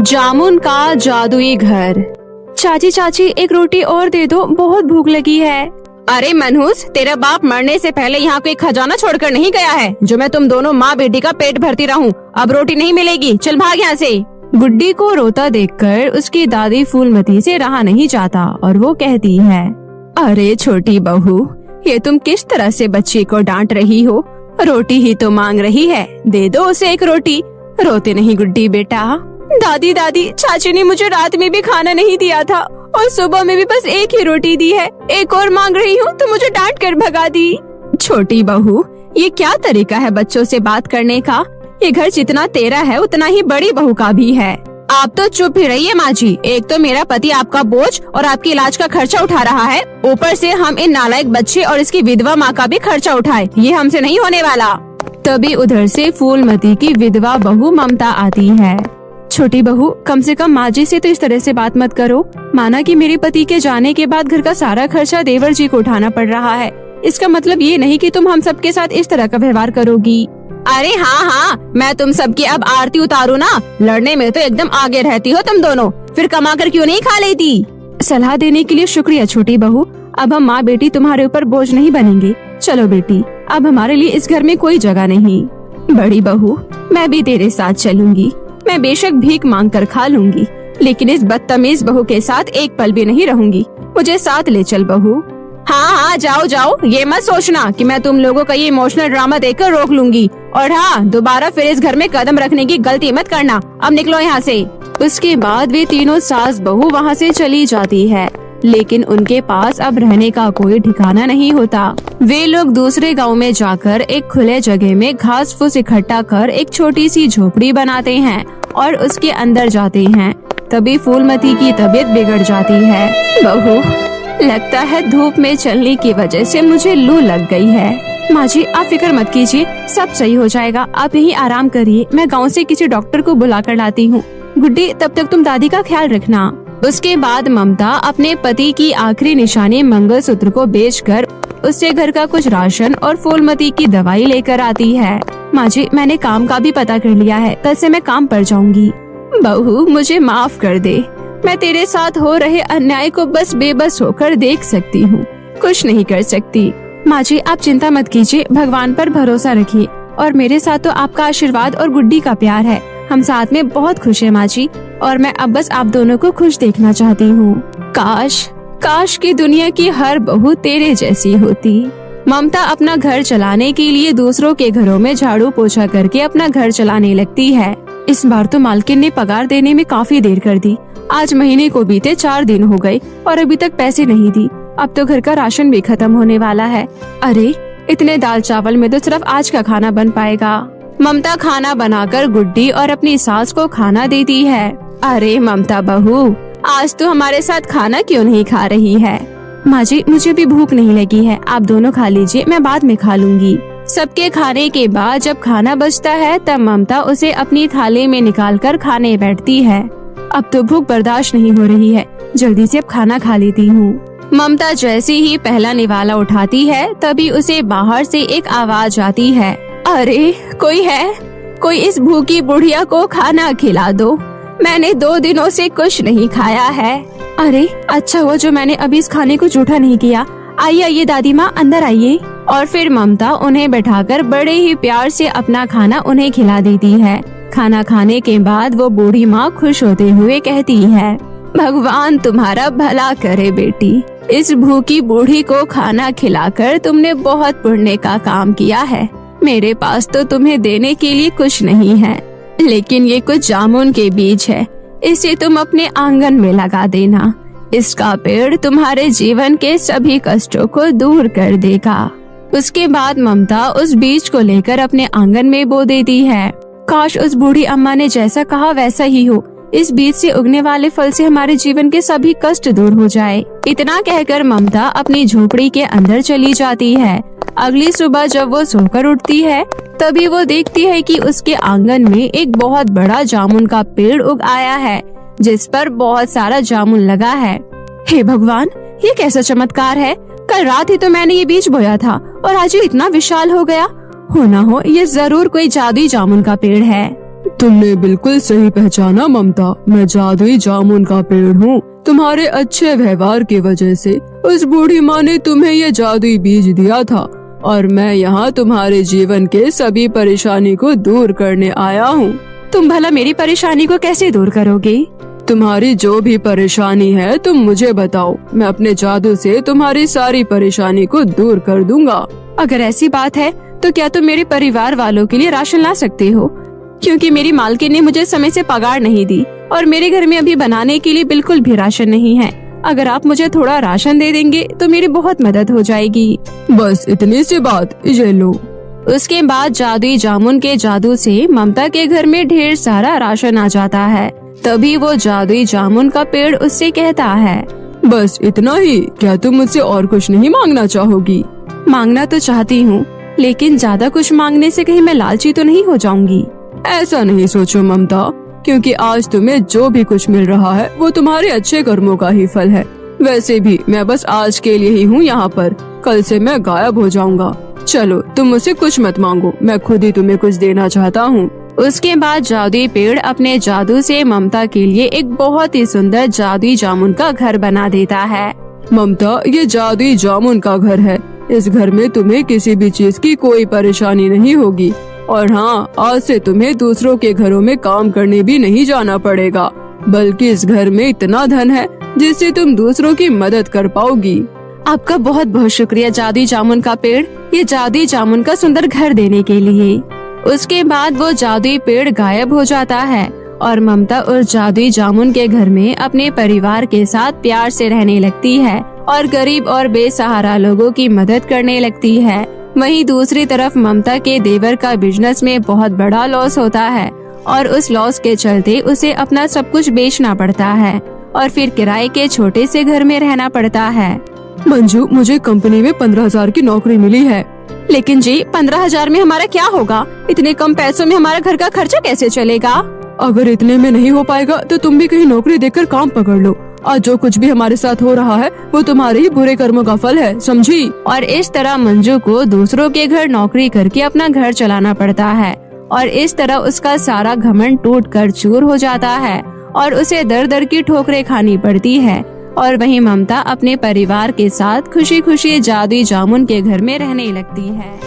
जामुन का जादुई घर। चाची चाची एक रोटी और दे दो, बहुत भूख लगी है। अरे मनहूस, तेरा बाप मरने से पहले यहाँ कोई खजाना छोड़कर नहीं गया है जो मैं तुम दोनों माँ बेटी का पेट भरती रहूं। अब रोटी नहीं मिलेगी, चल भाग यहाँ से। गुड्डी को रोता देखकर उसकी दादी फूलमती से रहा नहीं जाता और वो कहती है, अरे छोटी बहू, ये तुम किस तरह से बच्ची को डांट रही हो? रोटी ही तो मांग रही है, दे दो उसे एक रोटी। रोते नहीं गुड्डी बेटा। दादी दादी, चाची ने मुझे रात में भी खाना नहीं दिया था और सुबह में भी बस एक ही रोटी दी है। एक और मांग रही हूँ तो मुझे डांट कर भगा दी। छोटी बहू, ये क्या तरीका है बच्चों से बात करने का? ये घर जितना तेरा है उतना ही बड़ी बहू का भी है। आप तो चुप ही रहिए माँ जी। एक तो मेरा पति आपका बोझ और आपके इलाज का खर्चा उठा रहा है, ऊपर से हम इन नालायक बच्चे और इसकी विधवा माँ का भी खर्चा उठाए। ये हमसे नहीं होने वाला। तभी उधर से फूलमती की विधवा बहू ममता आती है। छोटी बहू, कम से कम माँ जी से तो इस तरह से बात मत करो। माना कि मेरे पति के जाने के बाद घर का सारा खर्चा देवर जी को उठाना पड़ रहा है, इसका मतलब ये नहीं कि तुम हम सबके साथ इस तरह का व्यवहार करोगी। अरे हाँ हाँ, मैं तुम सबकी अब आरती उतारू ना। लड़ने में तो एकदम आगे रहती हो तुम दोनों, फिर कमा कर क्यों नहीं खा लेती? सलाह देने के लिए शुक्रिया छोटी बहू। अब हम माँ बेटी तुम्हारे ऊपर बोझ नहीं बनेंगे। चलो बेटी, अब हमारे लिए इस घर में कोई जगह नहीं। बड़ी बहू, मैं भी तेरे साथ चलूंगी। मैं बेशक भीख मांग कर खा लूंगी, लेकिन इस बदतमीज बहू के साथ एक पल भी नहीं रहूंगी। मुझे साथ ले चल बहू। हाँ हाँ, जाओ जाओ। ये मत सोचना कि मैं तुम लोगों का ये इमोशनल ड्रामा देखकर रोक लूंगी। और हाँ, दोबारा फिर इस घर में कदम रखने की गलती मत करना। अब निकलो यहाँ से। उसके बाद वे तीनों सास बहू वहाँ से चली जाती है, लेकिन उनके पास अब रहने का कोई ठिकाना नहीं होता। वे लोग दूसरे गांव में जाकर एक खुले जगह में घास फूस इकट्ठा कर एक छोटी सी झोपड़ी बनाते हैं और उसके अंदर जाते हैं। तभी फूलमती की तबीयत बिगड़ जाती है। बहू, लगता है धूप में चलने की वजह से मुझे लू लग गई है। माँ जी, आप फिक्र मत कीजिए, सब सही हो जाएगा। आप यहीं आराम करिए, मैं गाँव से किसी डॉक्टर को बुला कर लाती हूँ। गुड्डी, तब तक तुम दादी का ख्याल रखना। उसके बाद ममता अपने पति की आखिरी निशानी मंगलसूत्र को बेचकर उससे घर का कुछ राशन और फूलमती की दवाई लेकर आती है। माँ जी, मैंने काम का भी पता कर लिया है, कल से मैं काम पर जाऊंगी। बहू, मुझे माफ कर दे। मैं तेरे साथ हो रहे अन्याय को बस बेबस होकर देख सकती हूँ, कुछ नहीं कर सकती। माँ जी, आप चिंता मत कीजिए, भगवान पर भरोसा रखिए और मेरे साथ तो आपका आशीर्वाद और गुड्डी का प्यार है। हम साथ में बहुत खुश हैं माँ जी, और मैं अब बस आप दोनों को खुश देखना चाहती हूँ। काश काश की दुनिया की हर बहू तेरे जैसी होती। ममता अपना घर चलाने के लिए दूसरों के घरों में झाड़ू पोछा करके अपना घर चलाने लगती है। इस बार तो मालकिन ने पगार देने में काफी देर कर दी। आज महीने को बीते 4 दिन हो गए और अभी तक पैसे नहीं दी। अब तो घर का राशन भी खत्म होने वाला है। अरे, इतने दाल चावल में तो सिर्फ आज का खाना बन पाएगा। ममता खाना बनाकर गुड्डी और अपनी सास को खाना देती है। अरे ममता बहू, आज तो हमारे साथ खाना क्यों नहीं खा रही है? माँ जी, मुझे भी भूख नहीं लगी है, आप दोनों खा लीजिए, मैं बाद में खा लूंगी। सबके खाने के बाद जब खाना बचता है तब ममता उसे अपनी थाली में निकालकर खाने बैठती है। अब तो भूख बर्दाश्त नहीं हो रही है, जल्दी से अब खाना खा लेती हूँ। ममता जैसे ही पहला निवाला उठाती है तभी उसे बाहर से एक आवाज आती है। अरे, कोई है? कोई इस भूखी बुढ़िया को खाना खिला दो, मैंने 2 दिनों से कुछ नहीं खाया है। अरे, अच्छा हुआ जो मैंने अभी इस खाने को जूठा नहीं किया। आइए आइए दादी माँ, अंदर आइए। और फिर ममता उन्हें बैठाकर बड़े ही प्यार से अपना खाना उन्हें खिला देती है। खाना खाने के बाद वो बूढ़ी माँ खुश होते हुए कहती है, भगवान तुम्हारा भला करे बेटी, इस भूखी बूढ़ी को खाना खिलाकर तुमने बहुत पुण्य का काम किया है। मेरे पास तो तुम्हें देने के लिए कुछ नहीं है, लेकिन ये कुछ जामुन के बीज है, इसे तुम अपने आंगन में लगा देना। इसका पेड़ तुम्हारे जीवन के सभी कष्टों को दूर कर देगा। उसके बाद ममता उस बीज को लेकर अपने आंगन में बो देती है। काश उस बूढ़ी अम्मा ने जैसा कहा वैसा ही हो। इस बीज से उगने वाले फल से हमारे जीवन के सभी कष्ट दूर हो जाए। इतना कहकर ममता अपनी झोपड़ी के अंदर चली जाती है। अगली सुबह जब वो सोकर उठती है तभी वो देखती है कि उसके आंगन में एक बहुत बड़ा जामुन का पेड़ उग आया है, जिस पर बहुत सारा जामुन लगा है। हे भगवान, ये कैसा चमत्कार है? कल रात ही तो मैंने ये बीज बोया था और आज ये इतना विशाल हो गया। हो ना हो ये जरूर कोई जादुई जामुन का पेड़ है। तुमने बिल्कुल सही पहचाना ममता, मैं जादुई जामुन का पेड़ हूँ। तुम्हारे अच्छे व्यवहार की वजह से उस बूढ़ी माँ ने तुम्हें ये जादुई बीज दिया था और मैं यहाँ तुम्हारे जीवन के सभी परेशानी को दूर करने आया हूँ। तुम भला मेरी परेशानी को कैसे दूर करोगे? तुम्हारी जो भी परेशानी है तुम मुझे बताओ, मैं अपने जादू से तुम्हारी सारी परेशानी को दूर कर दूंगा। अगर ऐसी बात है तो क्या तुम मेरे परिवार वालों के लिए राशन ला सकते हो? क्योंकि मेरी मालकिन ने मुझे समय से पगार नहीं दी और मेरे घर में अभी बनाने के लिए बिल्कुल भी राशन नहीं है। अगर आप मुझे थोड़ा राशन दे देंगे तो मेरी बहुत मदद हो जाएगी। बस इतनी सी बात, ये लो। उसके बाद जादुई जामुन के जादू से ममता के घर में ढेर सारा राशन आ जाता है। तभी वो जादुई जामुन का पेड़ उससे कहता है, बस इतना ही? क्या तुम मुझसे और कुछ नहीं मांगना चाहोगी? मांगना तो चाहती हूँ, लेकिन ज्यादा कुछ मांगने से कहीं मैं लालची तो नहीं हो जाऊंगी। ऐसा नहीं सोचो ममता, क्योंकि आज तुम्हें जो भी कुछ मिल रहा है वो तुम्हारे अच्छे कर्मों का ही फल है। वैसे भी मैं बस आज के लिए ही हूँ यहाँ पर, कल से मैं गायब हो जाऊंगा। चलो तुम मुझसे कुछ मत मांगो, मैं खुद ही तुम्हें कुछ देना चाहता हूँ। उसके बाद जादुई पेड़ अपने जादू से ममता के लिए एक बहुत ही सुंदर जादुई जामुन का घर बना देता है। ममता, ये जादुई जामुन का घर है। इस घर में तुम्हें किसी भी चीज की कोई परेशानी नहीं होगी और हाँ, आज से तुम्हें दूसरों के घरों में काम करने भी नहीं जाना पड़ेगा, बल्कि इस घर में इतना धन है जिससे तुम दूसरों की मदद कर पाओगी। आपका बहुत बहुत शुक्रिया जादुई जामुन का पेड़, ये जादुई जामुन का सुंदर घर देने के लिए। उसके बाद वो जादुई पेड़ गायब हो जाता है और ममता उस जादुई जामुन के घर में अपने परिवार के साथ प्यार से रहने लगती है और गरीब और बेसहारा लोगों की मदद करने लगती है। वहीं दूसरी तरफ ममता के देवर का बिजनेस में बहुत बड़ा लॉस होता है और उस लॉस के चलते उसे अपना सब कुछ बेचना पड़ता है और फिर किराए के छोटे से घर में रहना पड़ता है। मंजू, मुझे कंपनी में 15,000 की नौकरी मिली है। लेकिन जी 15,000 में हमारा क्या होगा? इतने कम पैसों में हमारा घर का खर्चा कैसे चलेगा? अगर इतने में नहीं हो पाएगा तो तुम भी कहीं नौकरी देखकर काम पकड़ लो। आज जो कुछ भी हमारे साथ हो रहा है वो तुम्हारे ही बुरे कर्मों का फल है, समझी? और इस तरह मंजू को दूसरों के घर नौकरी करके अपना घर चलाना पड़ता है और इस तरह उसका सारा घमंड टूट कर चूर हो जाता है और उसे दर दर की ठोकरें खानी पड़ती है। और वहीं ममता अपने परिवार के साथ खुशी खुशी जादुई जामुन के घर में रहने लगती है।